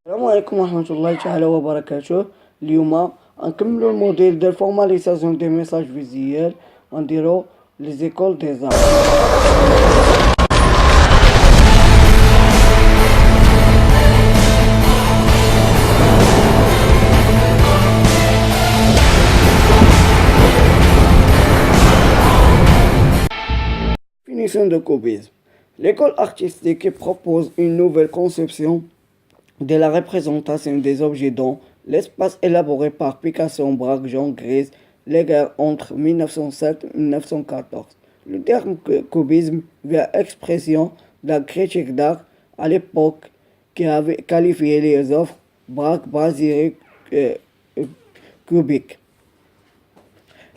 السلام عليكم ورحمة الله تعالى وبركاته. اليوم غنكملو الموديل ديال فورماليزاسيون دي ميساج فيزيوال، غنديرو لي زيكول دي زارت. Définition de cubisme. L'école artistique propose une nouvelle conception de la représentation des objets dans l'espace élaboré par Picasso, Braque, Jean Gris, Leger entre 1907 et 1914. Le terme cubisme vient expression de la critique d'art à l'époque qui avait qualifié les œuvres Braque, basiques, cubiques.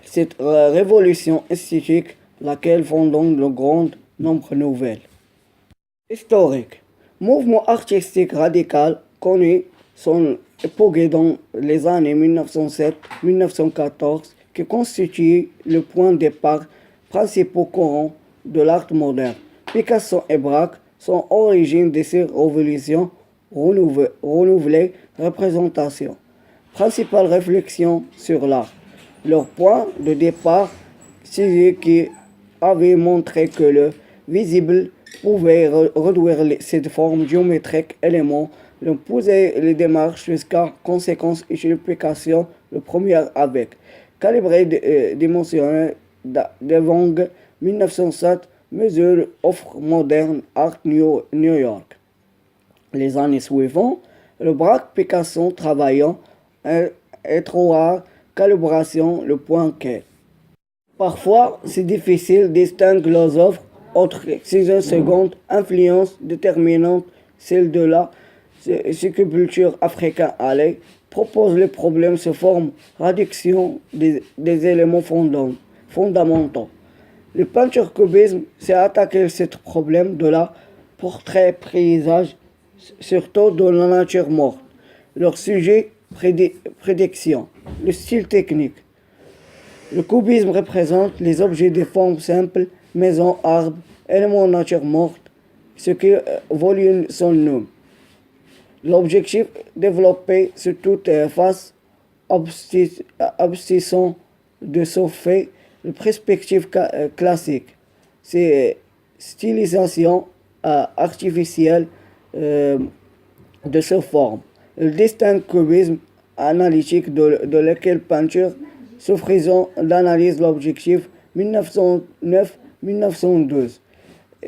Cette révolution esthétique, laquelle fonde le grand nombre de nouvelles. Historique. Mouvement artistique radical connu son époque dans les années 1907-1914 qui constitue le point de départ principal courant de l'art moderne. Picasso et Braque sont origines de ces révolutions renouvelées représentations. Principale réflexion sur l'art. Leur point de départ, c'est ce qui avait montré que le visible pouvait réduire cette forme géométrique élément, le pousser les démarches jusqu'à conséquence et explication, le premier avec calibré dimensionnel de Wang 1907 mesure offre moderne art New York. Les années suivantes, le Braque Picasso travaillant étroite calibration le point K. Parfois, c'est difficile de distinguer les œuvres entre ces secondes influences déterminantes, celle de la sculpture africaine allée, propose les problèmes sous forme réduction des éléments fondamentaux. Le peinture cubisme s'est attaqué à ce problème de la portrait paysage, surtout de la nature morte. Leur sujet, prédiction, le style technique. Le cubisme représente les objets de forme simple, maisons, arbres, éléments de nature morte, ce qui volume son nom. L'objectif développé sur toute face abscissant de ce fait, la perspective classique, c'est stylisation artificielle de ces formes. Le distinct cubisme analytique de laquelle peinture suffisant d'analyse l'objectif 1909-1912.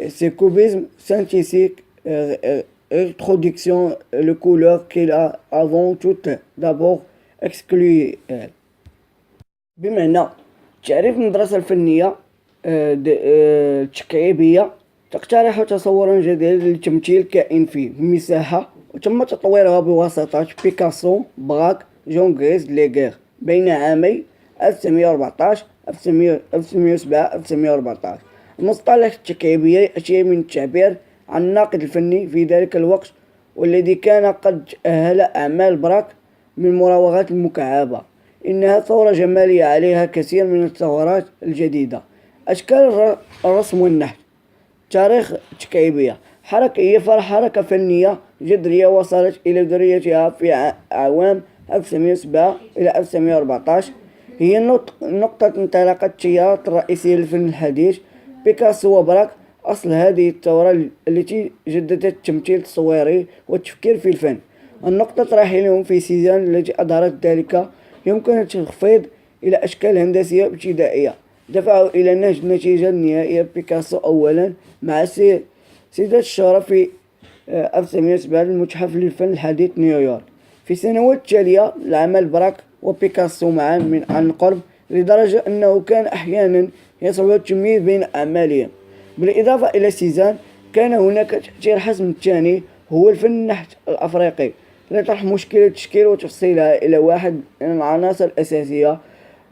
Ce cubisme synthétique introduction le couleur qu'il a avant tout d'abord exclu. بما أن تعريف المدرسة الفنية التشكيبية تقترح تصورا جديدا لتمثيل كائن في مساحة وتم تطويرها بواسطة بيكاسو، براك، جون غريز، ليغير بين عامي 1914 1907 1914. المصطلح التشكيبية يأتي من التعبير عن الناقد الفني في ذلك الوقت والذي كان قد أهل أعمال براك من مراوغات المكعبة. إنها ثورة جمالية عليها كثير من الثورات الجديدة. أشكال الرسم والنحت. تاريخ التشكيبية حركة حركة فنية جذرية وصلت إلى ذريتها في أعوام 1907 إلى 1914. هي نقطة انطلاق التيارات الرئيسية للفن الحديث. بيكاسو وبراك أصل هذه الثورة التي جددت التمثيل التصويري والتفكير في الفن. النقطة راحلهم في سيزان التي أظهرت ذلك يمكن التخفيض إلى أشكال هندسية ابتدائية دفعوا إلى نهج النتيجة النهائية. بيكاسو أولا مع سيدة الشهرة في 1907 المتحف للفن الحديث نيويورك. في السنوات التالية العمل براك وبيكاسو معا عن قرب لدرجة أنه كان أحيانا يصعب التمييز بين أعمالهم. بالإضافة إلى سيزان كان هناك تأثير حسم الثاني هو الفن النحت الأفريقي لطرح مشكلة تشكيل وتفصيلها إلى واحد من العناصر الأساسية.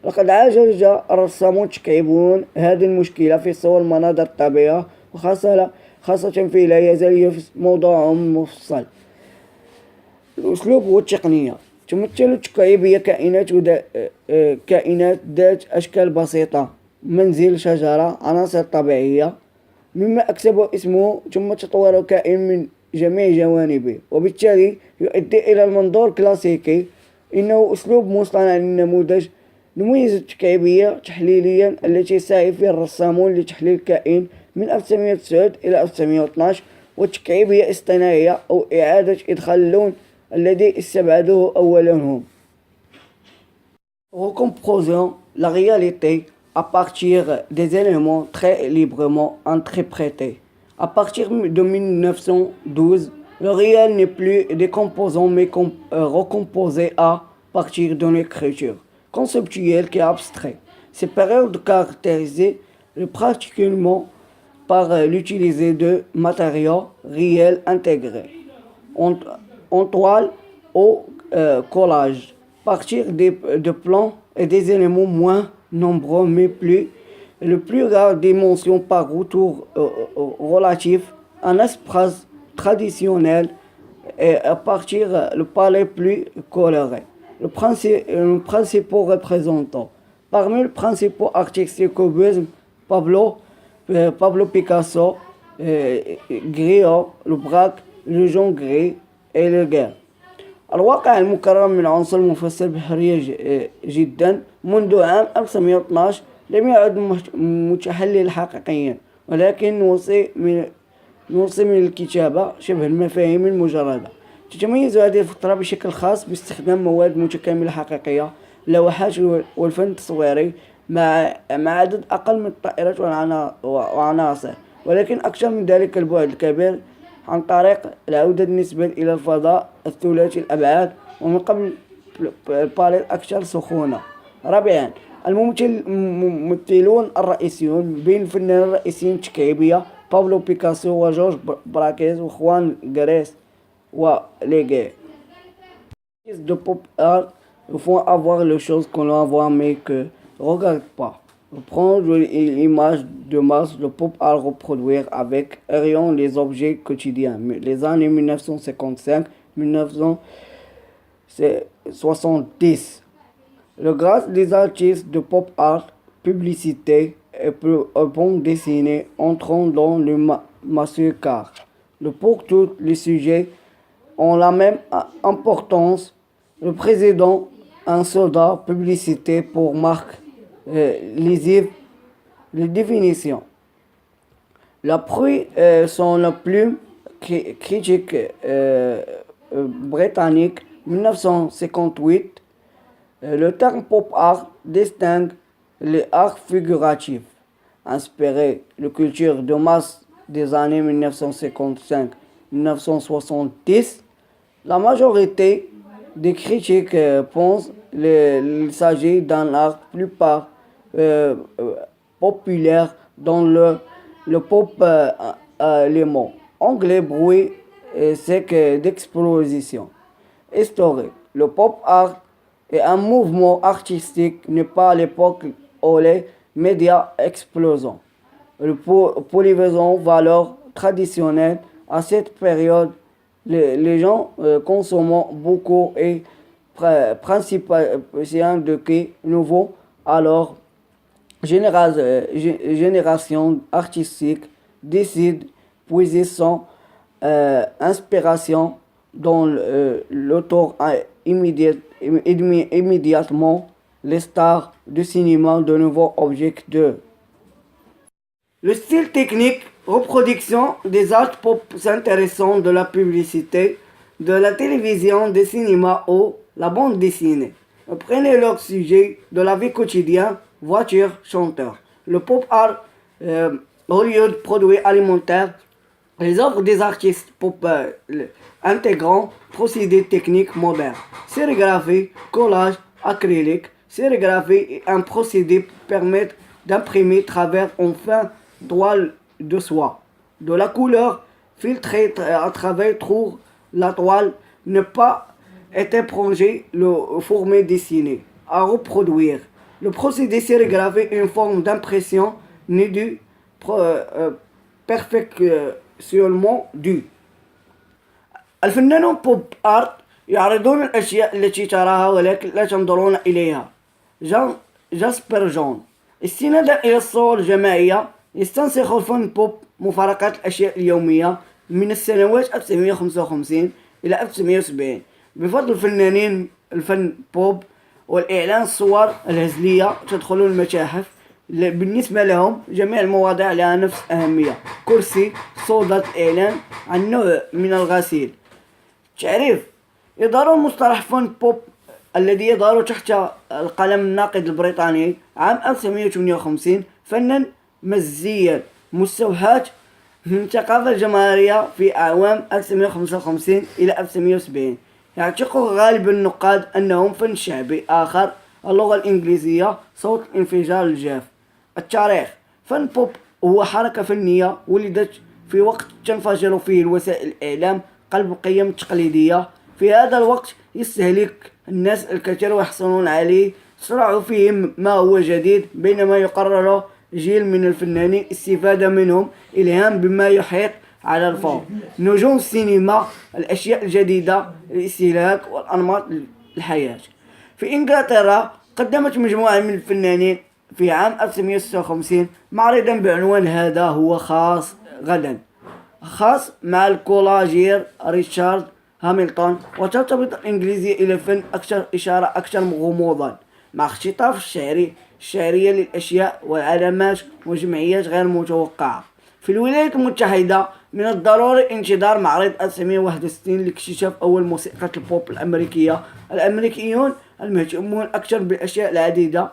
لقد عالج الرسامون التشكيبيون هذه المشكلة في صور مناظر الطبيعة خاصة في لا يزال موضوعهم مفصل. الأسلوب والتقنية. تمثل التشكيبية كائنات ذات أشكال بسيطة، منزل، شجرة، عناصر طبيعية، مما أكسب اسمه ثم تطور كائن من جميع جوانبه، وبالتالي يؤدي إلى المنظور كلاسيكي. إنه أسلوب مصطنع للنموذج. نميز التكعيبية تحليليا التي يسعى فيها الرسامون لتحليل الكائن من 1909 إلى 1912، والتكعيبية اصطناعية أو إعادة إدخال اللون الذي استبعدوه أولا هم. Recomposant la réalité à partir des éléments très librement interprétés. À partir de 1912, le réel n'est plus des composants mais recomposé à partir d'une écriture conceptuelle qui est abstraite. Ces périodes caractérisées particulièrement par l'utilisation de matériaux réels intégrés en toile au collage, partir de plans et des éléments moins nombreux mais le plus rare dimension par retour relatif, un espace traditionnel et à partir le palais plus coloré. Le principaux représentants. Parmi les principaux artistes du cubisme, Pablo Picasso, Gréo, le Braque, le Jean Gray et le Guerre. الواقع المكرر من عنصر المفسر بحرية جدا. منذ عام 1912 لم يعد متحلل حقيقيا، ولكن نوصي من الكتابة شبه المفاهيم المجردة. تتميز هذه الفترة بشكل خاص باستخدام مواد متكاملة حقيقية، اللوحات والفن التصويري مع عدد أقل من الطائرات والعناصر، ولكن أكثر من ذلك البعد الكبير عن طريق العودة النسبة إلى الفضاء الثلاثي الأبعاد ومن قبل الباليت أكثر سخونة. رابعا، الممثلون الرئيسيون. بين الفنانين الرئيسيين التكعيبية بابلو بيكاسو وجورج براكيز وخوان غريس وليغي. De pop art font avoir les choses qu'on voit mais que regarde pas. Prendre l'image de masse, le pop art reproduire avec rayon les objets quotidiens. Les années 1955-1970. Le grâce des artistes de pop art, publicité et bande dessinée entrant dans le massacre. Pour tous les sujets ont la même importance. Le président, un soldat, publicité pour marque, lisive, les définitions. La pluie sont la plume critique britannique 1958. Le terme pop art distingue les arts figuratifs, inspiré de culture de masse des années 1955-1970. La majorité des critiques pensent qu'il s'agit d'un art plus populaire dans le pop allemand, anglais, bruit sec d'explosion historique. Le pop art est un mouvement artistique né pas à l'époque où les médias explosent. Le polyvalent valeur traditionnelle à cette période, les gens consomment beaucoup et principalement de qui nouveau. Alors, génération artistique décide puiser son inspiration dans l'auteur immédiatement les stars du cinéma de nouveaux objets de. Le style technique, reproduction des arts pop intéressants de la publicité, de la télévision, des cinémas ou la bande dessinée. Prenez leur sujet de la vie quotidienne, voiture, chanteur. Le pop art, Hollywood, produits alimentaires, les œuvres des artistes pop intégrant procédés techniques modernes. Sérigraphie, collage, acrylique. Sérigraphie est un procédé permettre d'imprimer travers en fin toile de soie. De la couleur filtrée à travers trou, la toile ne pas être prolongée, le format dessiné. À reproduire. Le procédé sérigraphie est une forme d'impression née du perfectionnement du. الفنانون بوب آرت يعرضون الأشياء التي تراها ولكن لا تنظرون إليها. جاسبر جون. استنادا إلى الصور الجماعية يستنسخ الفن بوب مفارقة الأشياء اليومية من السنوات 1955 إلى 1970 بفضل فنانين الفن بوب والإعلان. الصور الهزلية تدخل المتاحف، بالنسبة لهم جميع المواضيع لها نفس أهمية. كرسي، صودا إعلان عن نوع من الغسيل. تعريف: يظهر مصطلح فن بوب الذي يظهر تحت القلم الناقد البريطاني عام 1958 فنا مزيا مستوحاة من الثقافة الجماهيرية في أعوام 1955 إلى 1970. يعتقد غالب النقاد أنهم فن شعبي آخر. اللغة الإنجليزية صوت الانفجار الجاف. التاريخ: فن بوب هو حركة فنية ولدت في وقت تنفجر فيه وسائل الإعلام قلب القيم التقليدية. في هذا الوقت يستهلك الناس الكثير ويحصلون عليه، صراع فيهم ما هو جديد، بينما يقرر جيل من الفنانين استفادة منهم إلهام بما يحيط على الفور. نجوم السينما: الأشياء الجديدة، الاستهلاك والأنماط الحياة. في إنجلترا قدمت مجموعة من الفنانين في عام 1956 معرضا بعنوان هذا هو خاص غدا، خاص مع الكولاجير ريتشارد هامilton. وترتبط الإنجليزية إلى الفن أكثر إشارة أكثر غموضا، مع اختطاف الشعرية للأشياء والعلامات وجمعيات غير متوقعة. في الولايات المتحدة من الضروري انتظار معرض 1961 لاكتشاف أول موسيقى البوب الأمريكية. الأمريكيون المهتمون أكثر بالأشياء العديدة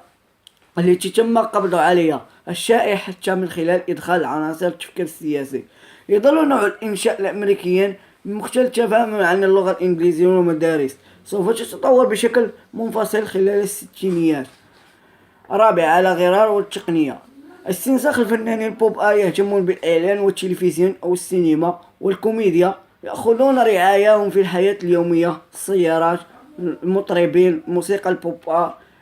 التي تم القبض عليها الشائع حتى من خلال إدخال عناصر التفكير السياسي. يظل نوع الإنشاء الأمريكيين مختلف تماما عن اللغة الإنجليزية والمدارس، سوف تتطور بشكل منفصل خلال الستينيات. رابع: على غرار والتقنية. استنساخ الفنانين البوب يهتمون بالإعلان والتلفزيون أو السينما والكوميديا، يأخذون رعاياهم في الحياة اليومية، السيارات، المطربين، موسيقى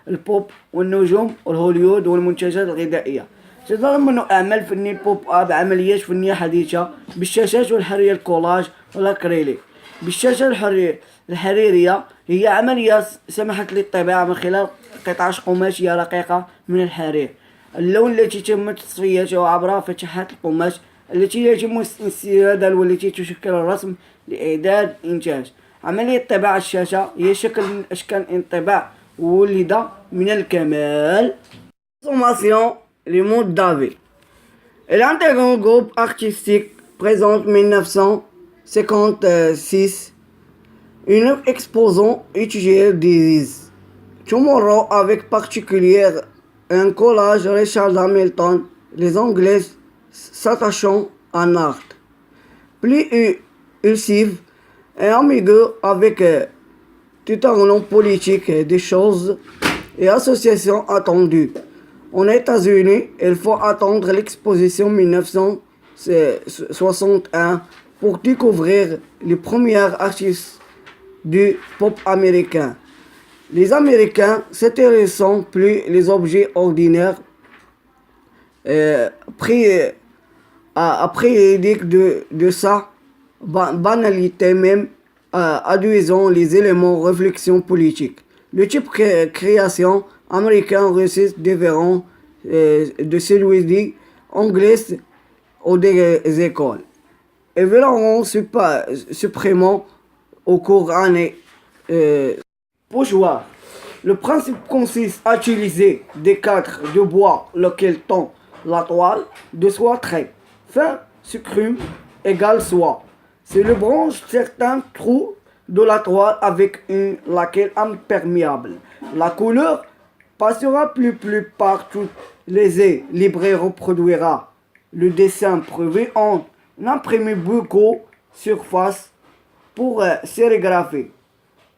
البوب والنجوم والهوليود والمنتجات الغذائية. تتضمن أعمال فنية البوب بعمليات فنية حديثة بالشاشات والحرية الكولاج والأكريليك. بالشاشة الحريرية هي عملية سمحت للطباعة من خلال قطعة قماشية رقيقة من الحرير، اللون التي تم تصفيته عبر فتحات القماش التي يتم استيرادها والتي تشكل الرسم لإعداد إنتاج. عملية طباعة الشاشة هي شكل من أشكال الانطباع ولد من الكمال. Consommation, les mondes d'Ave. Elle intègre un groupe artistique présente 1956, une exposant étudiée des Tomorrow avec particulier un collage Richard Hamilton, les Anglais s'attachant en art. Plus impulsive et ambiguë avec tout un nom politique des choses et associations attendues. En États-Unis, il faut attendre l'exposition 1961 pour découvrir les premiers artistes du pop américain. Les Américains s'intéressant plus les objets ordinaires après de sa banalité même, adduisant les éléments de réflexion politique. Le type de création américain reste différent de celui anglais ou des écoles. Et verront supprimant au cours années. Pochoir. Le principe consiste à utiliser des cadres de bois lequel tend la toile de soie très fin, sucrume, égale soie. C'est le branche certains trous de la toile avec une laquelle imperméable. La couleur passera plus par toutes les ais. Libraire reproduira le dessin prévu en imprimé beaucoup surface pour sérigraphier.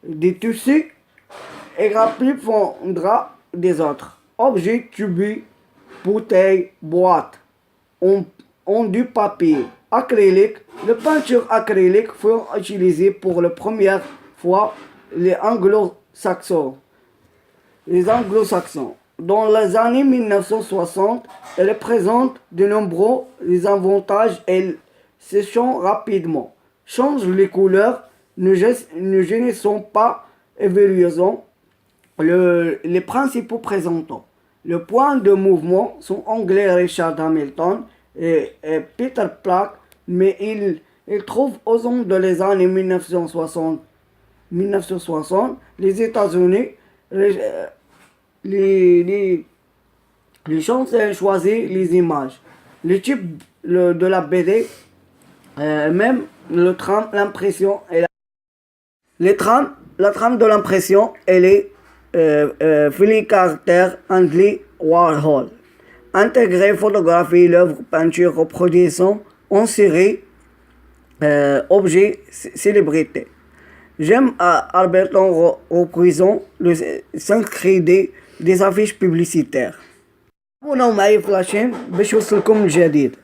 Des tissus et rempli fondra des autres objets, tubes, bouteilles, boîtes, ont du papier acrylique. Les peintures acryliques furent utilisées pour la première fois les anglo-saxons. Dans les années 1960, elle présente de nombreux avantages. Elle s'échange rapidement, change les couleurs, ne sont pas évoluant les principaux présentants. Le point de mouvement sont anglais Richard Hamilton et Peter Plack, mais Il trouve aux ondes des années 1960, les États-Unis, les chansons choisissent les images, le type de la BD, même le trame, l'impression et la trame de l'impression, elle est Philly Carter, Andy Warhol. Intégrer photographie, l'œuvre, peinture, reproduction en série, objet, célébrité. J'aime Alberton reprisant le 5 des affiches publicitaires. abonnaو معايا في لاشين باش يوصلكم الجديد.